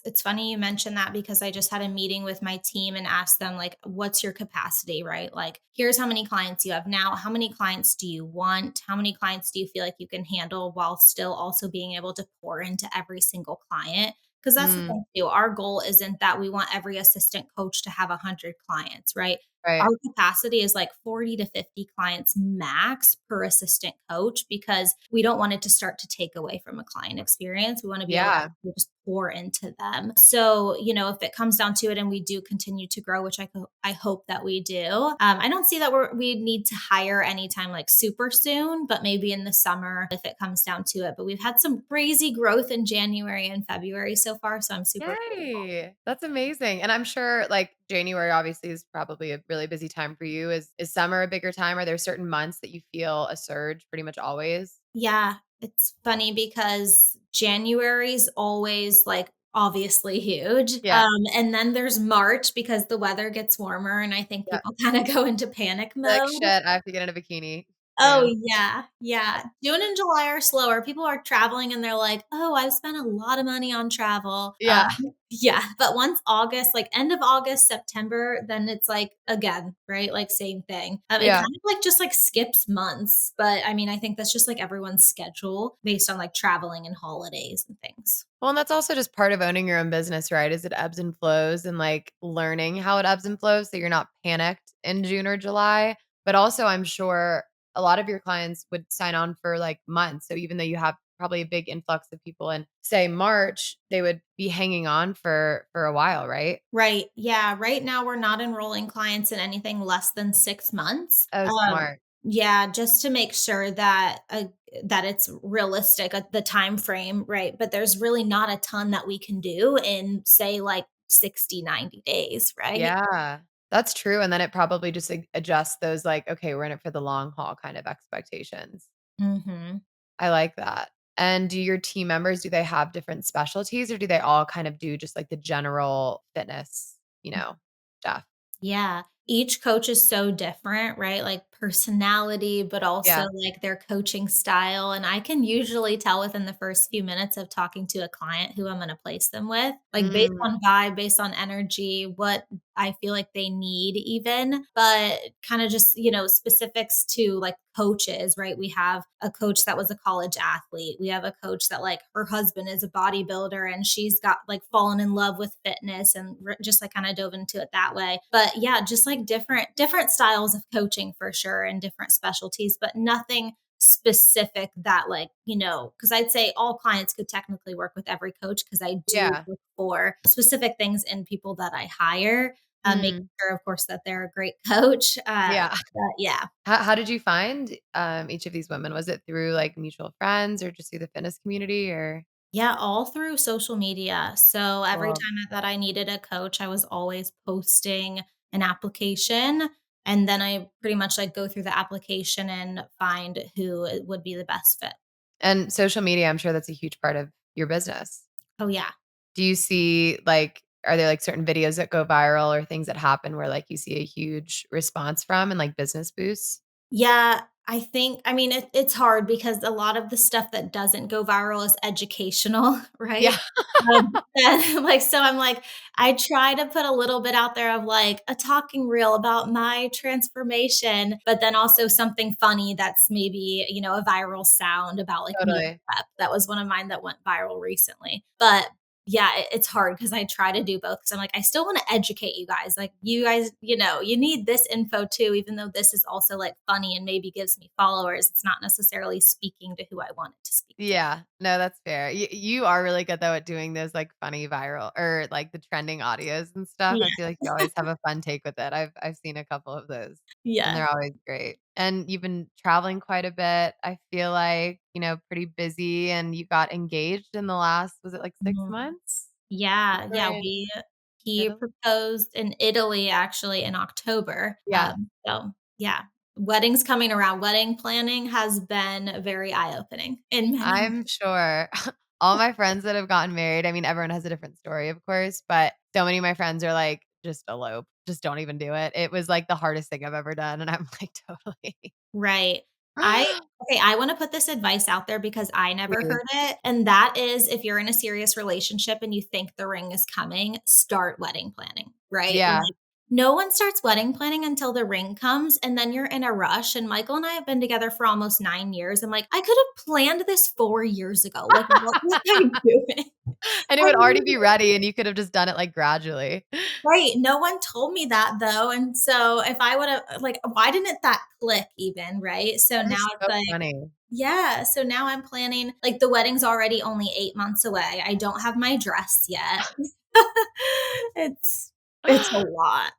it's funny you mentioned that because I just had a meeting with my team and asked them, like, what's your capacity, right? Like, here's how many clients you have now. How many clients do you want? How many clients do you feel like you can handle while still also being able to pour into every single client? Because that's the Mm, thing, too. Our goal isn't that we want every assistant coach to have 100 clients, right? Our right. capacity is like 40 to 50 clients max per assistant coach because we don't want it to start to take away from a client experience. We want to be able Yeah. to just pour into them. So, if it comes down to it and we do continue to grow, which I hope that we do, I don't see that we need to hire anytime like super soon, but maybe in the summer if it comes down to it. But we've had some crazy growth in January and February so far. So I'm super grateful. Yay. That's amazing. And I'm sure like January obviously is probably a really busy time for you. Is summer a bigger time? Are there certain months that you feel a surge pretty much always? Yeah, it's funny because January's always like obviously huge. Yeah. And then there's March because the weather gets warmer and I think Yeah. people kind of go into panic Like mode. shit, I have to get in a bikini Oh, soon. yeah, yeah. June and July are slower. People are traveling and they're like, "Oh, I've spent a lot of money on travel." Yeah. Yeah, but once August, like end of August, September, then it's like again, right? Like same thing. It Yeah. kind of like just like skips months, but I mean, I think that's just like everyone's schedule based on like traveling and holidays and things. Well, and that's also just part of owning your own business, right? Is it ebbs and flows and like learning how it ebbs and flows so you're not panicked in June or July. But also, I'm sure a lot of your clients would sign on for like months. So even though you have probably a big influx of people in say March, they would be hanging on for a while, right? Right. Yeah. Right now, we're not enrolling clients in anything less than 6 months. Oh, smart. Yeah, just to make sure that it's realistic at the time frame, right? But there's really not a ton that we can do in say like 60, 90 days, right? Yeah, that's true. And then it probably just adjusts those like, okay, we're in it for the long haul kind of expectations. Mhm. I like that. And do your team members, do they have different specialties or do they all kind of do just like the general fitness, stuff? Yeah. Each coach is so different, right? Like personality, but also Yeah. like their coaching style. And I can usually tell within the first few minutes of talking to a client who I'm going to place them with, like based Mm, on vibe, based on energy, what I feel like they need, even, but kind of just, specifics to like coaches, right? We have a coach that was a college athlete. We have a coach that like her husband is a bodybuilder and she's got like fallen in love with fitness and just like kind of dove into it that way. But yeah, just like different styles of coaching for sure and different specialties, but nothing specific that like, because I'd say all clients could technically work with every coach because I do yeah. look for specific things in people that I hire, making Mm, sure, of course, that they're a great coach. yeah. But yeah. How did you find each of these women? Was it through like mutual friends or just through the fitness community or Yeah, all through social media. So every well, time that I needed a coach, I was always posting an application. And then I pretty much like go through the application and find who it would be the best fit. and social media, I'm sure that's a huge part of your business. Oh, yeah. Do you see like are there like certain videos that go viral or things that happen where like you see a huge response from and like business boosts? Yeah. I think, I mean, it's hard because a lot of the stuff that doesn't go viral is educational, Yeah. right? And, like, so I'm like, I try to put a little bit out there of like a talking reel about my transformation, but then also something funny that's maybe, a viral sound about like meal Totally. prep. That was one of mine that went viral recently. But yeah, it's hard because I try to do both because I'm like, I still want to educate you guys. Like, you guys, you need this info too, even though this is also like funny and maybe gives me followers. It's not necessarily speaking to who I want it to speak to. Yeah. No, that's fair. You are really good though at doing those like funny viral or like the trending audios and stuff. Yeah. I feel like you always have a fun take with it. I've seen a couple of those and Yeah. they're always great. And you've been traveling quite a bit. I feel like, pretty busy and you got engaged in the last, was it like 6 months? You Yeah, were yeah, in he Italy? proposed in Italy actually in October, Yeah. so yeah, weddings coming around. Wedding planning has been very eye-opening in many ways. I'm sure all my friends that have gotten married, I mean, everyone has a different story, of course, but so many of my friends are like, just elope, just don't even do it. It was like the hardest thing I've ever done. And I'm like, totally. Right. I wanna put this advice out there because I never Please. heard it, and that is if you're in a serious relationship and you think the ring is coming, start wedding planning, right? Yeah. Like, no one starts wedding planning until the ring comes, and then you're in a rush, and Michael and I have been together for almost 9 years. I'm like, "I could have planned this 4 years ago. Like, what was I doing?" And it I would already be literally ready and you could have just done it like gradually. Right, no one told me that though, and so if I would've like, why didn't that click even, right? So That now is it's so like, funny. yeah, so now I'm planning like, the wedding's already only 8 months away. I don't have my dress yet. It's it's a lot.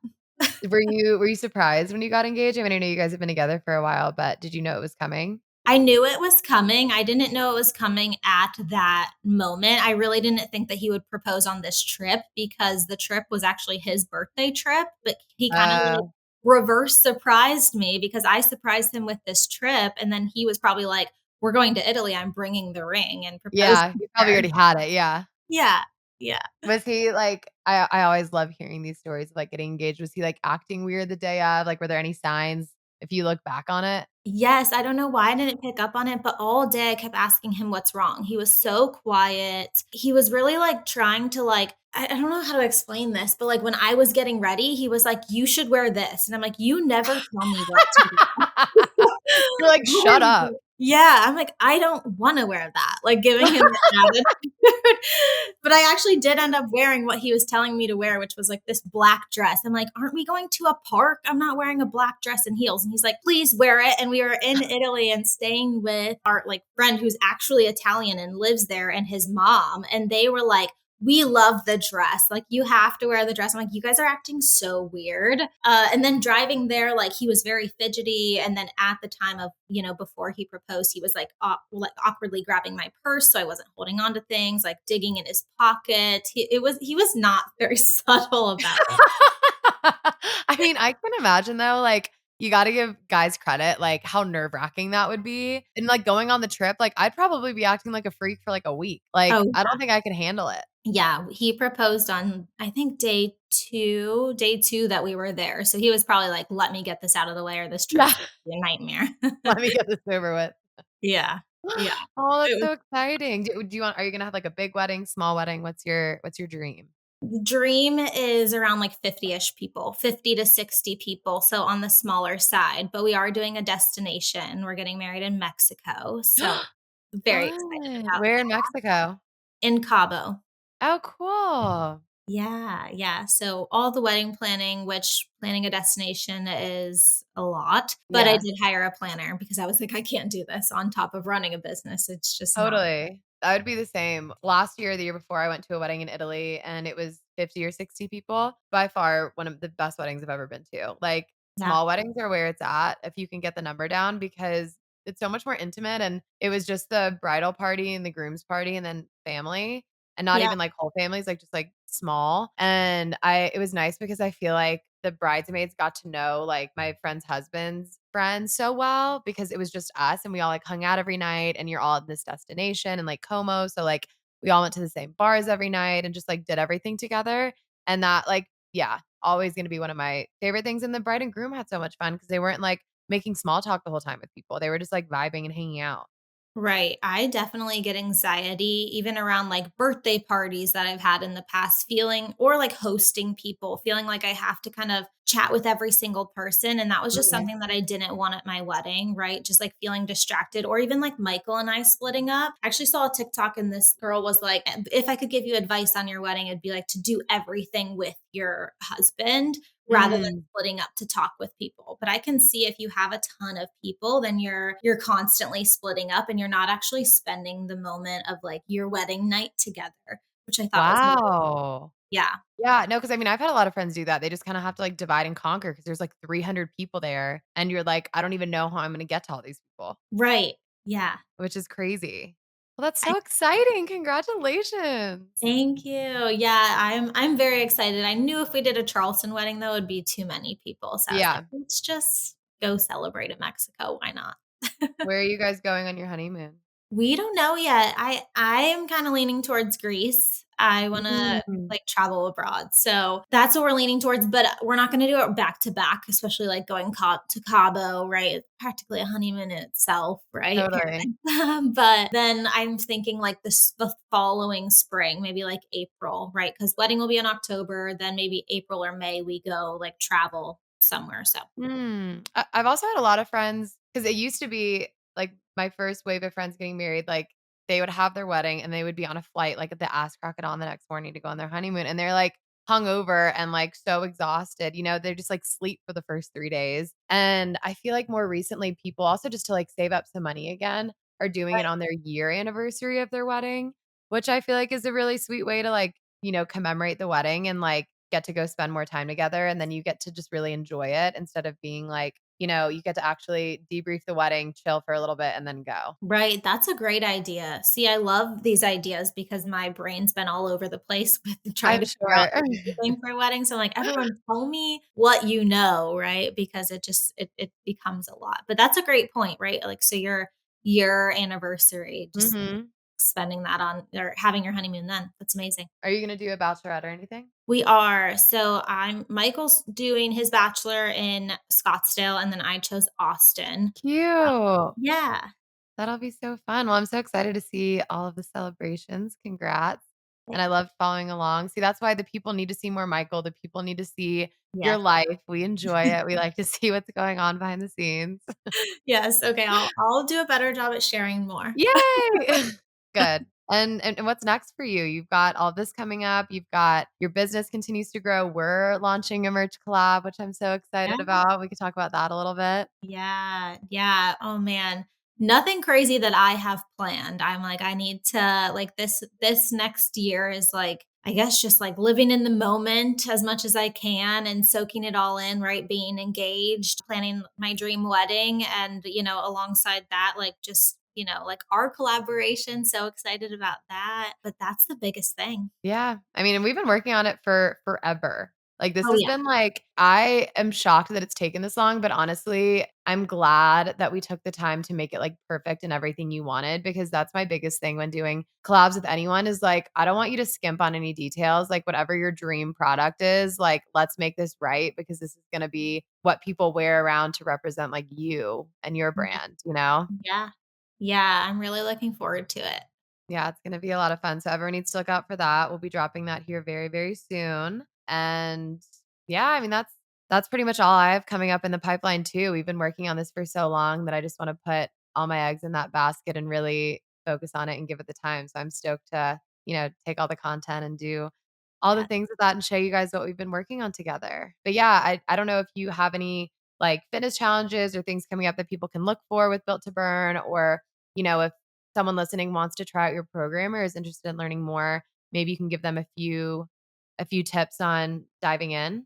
Were you surprised when you got engaged? I mean, I know you guys have been together for a while, but did you know it was coming? I knew it was coming. I didn't know it was coming at that moment. I really didn't think that he would propose on this trip because the trip was actually his birthday trip, but he kinda, like, Uh, reverse surprised me because I surprised him with this trip, and then he was probably like, "We're going to Italy, I'm bringing the ring," and proposed yeah, you probably there. already had it. Yeah. Yeah, yeah. Was he like I always love hearing these stories of, like, getting engaged. Was he, like, acting weird the day of? Like, were there any signs if you look back on it? Yes, I don't know why I didn't pick up on it, but all day I kept asking him what's wrong. He was so quiet. He was really like trying to like, I don't know how to explain this, but like when I was getting ready, he was like, "You should wear this." And I'm like, "You never tell me what to wear." You're like, What "Shut is up." it? Yeah, I'm like, "I don't wanna wear that," like, giving him the attitude. But I actually did end up wearing what he was telling me to wear, which was, like, this black dress. I'm like, "Aren't we going to a park? I'm not wearing a black dress and heels." And he's like, "Please wear it." And we were in Italy and staying with our, like, friend who's actually Italian and lives there and his mom, and they were like, "We love the dress. Like, you have to wear the dress." I'm like, "You guys are acting so weird." And then driving there, like he was very fidgety. And then at the time of, before he proposed, he was like awkwardly grabbing my purse, so I wasn't holding on to things, like digging in his pocket. He was not very subtle about it. I mean, I can imagine though, like, you gotta give guys credit, like, how nerve-wracking that would be, and, like, going on the trip, like, I'd probably be acting like a freak for, like, a week. Like, Oh I don't think I could handle it. yeah, he proposed on I think day two that we were there. So he was probably like, "Let me get this out of the way, or this Yeah. trip's gonna be a nightmare." Let me get this over with. Yeah, yeah. Oh, that's It so exciting. Do you want are you gonna have, like, a big wedding, small wedding? What's your dream? Dream is around like 50-ish people, 50 to 60 people, so on the smaller side, but we are doing a destination. We're getting married in Mexico, so very excited Fun. about Where in that. Mexico? In Cabo. Oh, cool. Yeah, yeah, so all the wedding planning, which planning a destination is a lot, but I Yeah. did hire a planner because I was like, "I can't do this on top of running a business." It's just not. Totally. I would be the same. Last year, the year before, I went to a wedding in Italy and it was 50 or 60 people. By far, one of the best weddings I've ever been to. Like, Yeah, small weddings are where it's at if you can get the number down because it's so much more intimate. And it was just the bridal party and the groom's party and then family and not yeah, even like whole families, like just like small. And it was nice because I feel like the bridesmaids got to know like my friend's husband's friends so well because it was just us and we all like hung out every night and you're all at this destination and like Como. So like we all went to the same bars every night and just like did everything together. And that like, yeah, always gonna be one of my favorite things. And the bride and groom had so much fun because they weren't like making small talk the whole time with people. They were just like vibing and hanging out. Right. I definitely get anxiety even around like birthday parties that I've had in the past, feeling or like hosting people, feeling like I have to kind of chat with every single person. And that was just Mhm. something that I didn't want at my wedding, right? Just like feeling distracted, or even like Michael and I splitting up. I actually saw a TikTok and this girl was like, if I could give you advice on your wedding, it'd be like to do everything with your husband rather than Mhm. splitting up to talk with people. But I can see if you have a ton of people, then you're constantly splitting up and you're not actually spending the moment of like your wedding night together, which I thought was really, Wow. yeah. Yeah, no, because I mean, I've had a lot of friends do that. They just kinda have to, like, divide and conquer because there's, like, 300 people there, and you're like, "I don't even know how I'm gonna get to all these people," Right. Yeah. which is crazy. Well, that's I so exciting. Congratulations. thank you. Yeah, I'm very excited. I knew if we did a Charleston wedding though, it'd be too many people. So I was like, Yeah. let's just go celebrate in Mexico. Why not? Where are you guys going on your honeymoon? We don't know yet. I am kinda leaning towards Greece. I wanna, Mm. like, travel abroad, so that's what we're leaning towards, but we're not gonna do it back to back, especially, like, going to Cabo, right? It's practically a honeymoon in itself, right? Totally. But then I'm thinking, like, the following spring, maybe, like, April, right? Because wedding will be in October, then maybe April or May, we go, like, travel somewhere, so I've also had a lot of friends because it used to be, like, my first wave of friends getting married, like, they would have their wedding and they would be on a flight, like, at the ass crack of dawn the next morning to go on their honeymoon, and they're, like, hungover and, like, so exhausted, they just, like, sleep for the first 3 days, and I feel like more recently, people also just to, like, save up some money again are doing it on their year anniversary of their wedding, which I feel like is a really sweet way to, like, commemorate the wedding and, like, get to go spend more time together, and then you get to just really enjoy it instead of being like, you get to actually debrief the wedding, chill for a little bit, and then go. right, that's a great idea. See, I love these ideas because my brain's been all over the place with trying I'm to figure out sure. everything for a wedding. So I'm like, everyone tell me what you know, right? Because it becomes a lot. But that's a great point, right? Like, so your anniversary, just Mhm. spending that on or having your honeymoon then. That's amazing. Are you gonna do a bachelorette or anything? We are. So I'm Michael's doing his bachelor in Scottsdale, and then I chose Austin. Cute. Yeah. That'll be so fun. Well, I'm so excited to see all of the celebrations. Congrats. And I loved following along. See, that's why the people need to see more Michael. The people need to see your Yes. life. We enjoy it. We like to see what's going on behind the scenes. Yes, okay, I'll do a better job at sharing more. Yay! Good. And what's next for you? You've got all this coming up. You've got your business continues to grow. We're launching a merch collab, which I'm so Yeah, excited about. We could talk about that a little bit. yeah, yeah, oh man. Nothing crazy that I have planned. I'm like, I need to like this next year is like, I guess just like living in the moment as much as I can and soaking it all in, right? Being engaged, planning my dream wedding and, alongside that, like just, like our collaboration. So excited about that. But that's the biggest thing. Yeah. I mean, and we've been working on it for forever. Like, this Oh has yeah. been like I am shocked that it's taken this long, but honestly, I'm glad that we took the time to make it, like, perfect and everything you wanted because that's my biggest thing when doing collabs with anyone is, like, I don't want you to skimp on any details. Like, whatever your dream product is, like, let's make this right because this is gonna be what people wear around to represent, like, you and your brand, you know? Yeah. Yeah. I'm really looking forward to it. Yeah, it's gonna be a lot of fun, so everyone needs to look out for that. We'll be dropping that here very, very soon, and yeah, I mean, that's pretty much all I have coming up in the pipeline too. We've been working on this for so long that I just wanna put all my eggs in that basket and really focus on it and give it the time, so I'm stoked to, take all the content and do all the Yeah. things with that and show you guys what we've been working on together. But yeah, I don't know if you have any, like, fitness challenges or things coming up that people can look for with Built to Burn or, if someone listening wants to try out your program or is interested in learning more, maybe you can give them a few tips on diving in.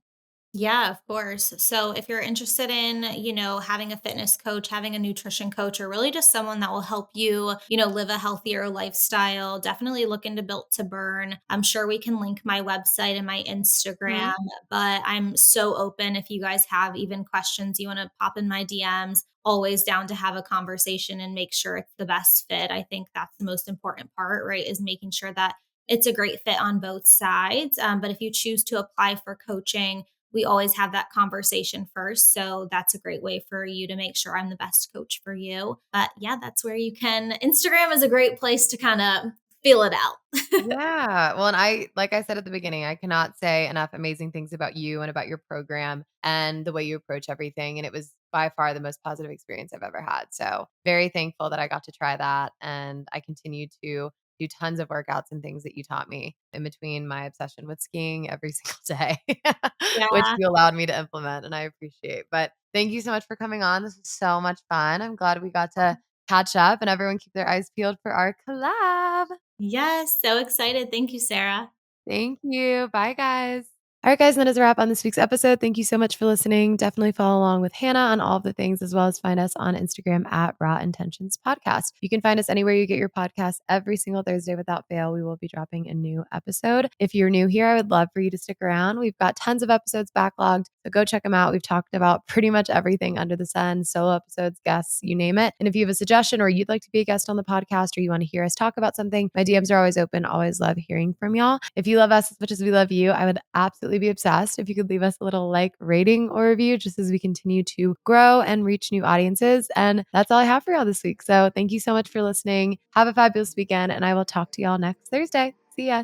Yeah, of course. So if you're interested in, having a fitness coach, having a nutrition coach, or really just someone that will help you, live a healthier lifestyle, definitely look into Built to Burn. I'm sure we can link my website and my Instagram, Mhm. but I'm so open if you guys have even questions you want to pop in my DMs. Always down to have a conversation and make sure it's the best fit. I think that's the most important part, right? Is making sure that it's a great fit on both sides. But if you choose to apply for coaching, we always have that conversation first. So that's a great way for you to make sure I'm the best coach for you. But yeah, that's where you can. Instagram is a great place to kind of feel it out. Yeah. Well, and like I said at the beginning, I cannot say enough amazing things about you and about your program and the way you approach everything. And it was by far the most positive experience I've ever had. So very thankful that I got to try that. And I continue to do tons of workouts and things that you taught me in between my obsession with skiing every single day, which Yeah. you allowed me to implement. And I appreciate. But thank you so much for coming on. This was so much fun. I'm glad we got to catch up and everyone keep their eyes peeled for our collab. Yes. So excited. Thank you, Sarah. Thank you. Bye, guys. All right, guys, and that is a wrap on this week's episode. Thank you so much for listening. Definitely follow along with Hannah on all of the things, as well as find us on Instagram at Raw Intentions Podcast. You can find us anywhere you get your podcasts every single Thursday without fail. We will be dropping a new episode. If you're new here, I would love for you to stick around. We've got tons of episodes backlogged, so go check them out. We've talked about pretty much everything under the sun, solo episodes, guests, you name it. And if you have a suggestion or you'd like to be a guest on the podcast or you want to hear us talk about something, my DMs are always open. Always love hearing from y'all. If you love us as much as we love you, I would absolutely be obsessed if you could leave us a little like, rating, or review just as we continue to grow and reach new audiences. And that's all I have for y'all this week. So thank you so much for listening. Have a fabulous weekend, and I will talk to y'all next Thursday. See ya.